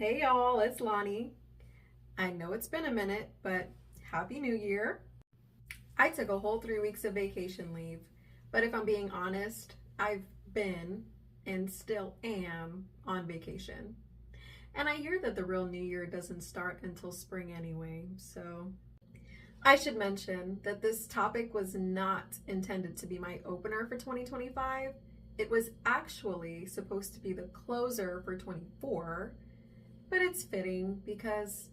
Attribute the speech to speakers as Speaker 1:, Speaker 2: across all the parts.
Speaker 1: Hey y'all, it's Lonnie. I know it's been a minute, but Happy New Year. I took a whole 3 weeks of vacation leave, but if I'm being honest, I've been and still am on vacation. And I hear that the real New Year doesn't start until spring anyway, so I should mention that this topic was not intended to be my opener for 2025. It was actually supposed to be the closer for 24, but it's fitting because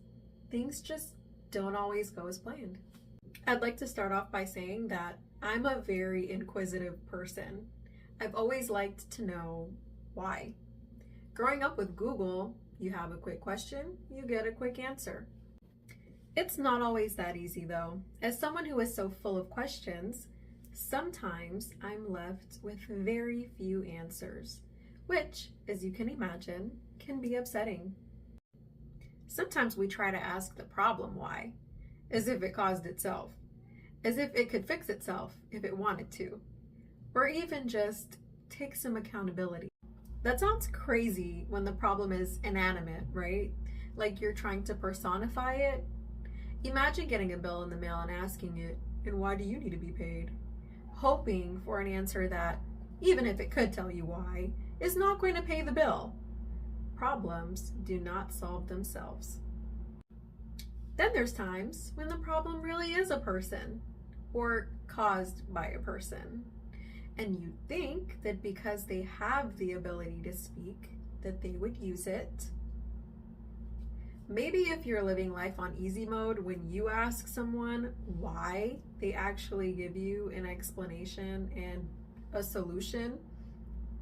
Speaker 1: things just don't always go as planned. I'd like to start off by saying that I'm a very inquisitive person. I've always liked to know why. Growing up with Google, you have a quick question, you get a quick answer. It's not always that easy though. As someone who is so full of questions, sometimes I'm left with very few answers, which, as you can imagine, can be upsetting. Sometimes we try to ask the problem why, as if it caused itself, as if it could fix itself if it wanted to, or even just take some accountability. That sounds crazy when the problem is inanimate, right? Like you're trying to personify it. Imagine getting a bill in the mail and asking it, and why do you need to be paid? Hoping for an answer that, even if it could tell you why, is not going to pay the bill. Problems do not solve themselves. Then there's times when the problem really is a person or caused by a person. And you think that because they have the ability to speak, that they would use it. Maybe if you're living life on easy mode, when you ask someone why, they actually give you an explanation and a solution,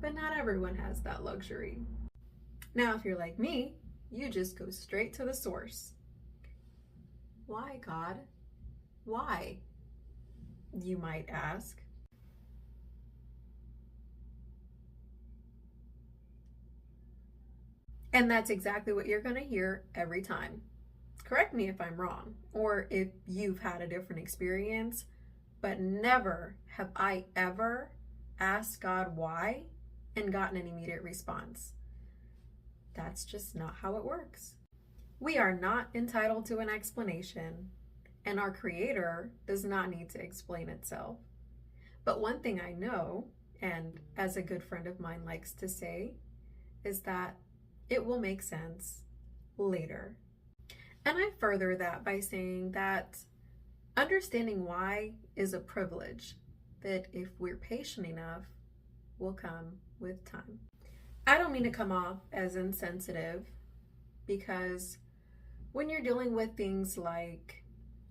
Speaker 1: but not everyone has that luxury. Now, if you're like me, you just go straight to the source. Why, God? Why? You might ask. And that's exactly what you're going to hear every time. Correct me if I'm wrong, or if you've had a different experience, but never have I ever asked God why and gotten an immediate response. That's just not how it works. We are not entitled to an explanation, and our Creator does not need to explain itself. But one thing I know, and as a good friend of mine likes to say, is that it will make sense later. And I further that by saying that understanding why is a privilege that, if we're patient enough, will come with time. I don't mean to come off as insensitive, because when you're dealing with things like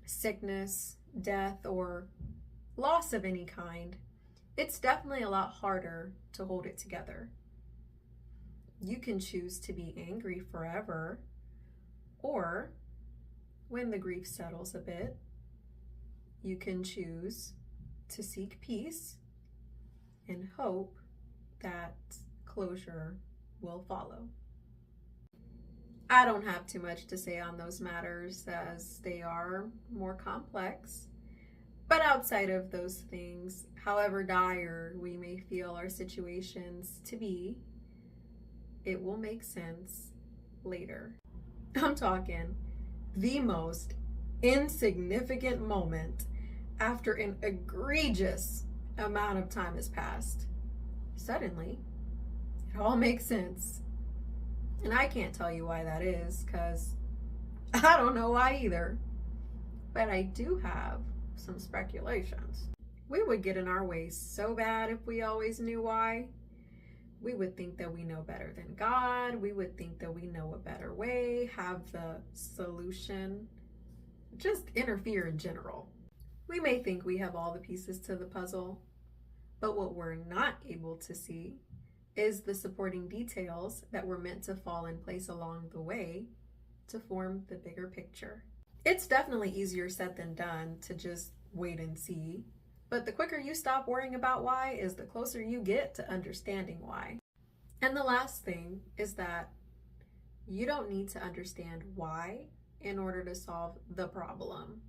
Speaker 1: sickness, death, or loss of any kind, it's definitely a lot harder to hold it together. You can choose to be angry forever, or when the grief settles a bit, you can choose to seek peace and hope that closure will follow. I don't have too much to say on those matters, as they are more complex. But outside of those things, however dire we may feel our situations to be, it will make sense later. I'm talking the most insignificant moment after an egregious amount of time has passed. Suddenly, it all makes sense. And I can't tell you why that is, because I don't know why either. But I do have some speculations. We would get in our way so bad if we always knew why. We would think that we know better than God. We would think that we know a better way, have the solution, just interfere in general. We may think we have all the pieces to the puzzle, but what we're not able to see is the supporting details that were meant to fall in place along the way to form the bigger picture. It's definitely easier said than done to just wait and see, but the quicker you stop worrying about why is the closer you get to understanding why. And the last thing is that you don't need to understand why in order to solve the problem.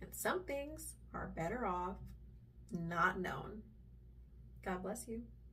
Speaker 1: And some things are better off not known. God bless you.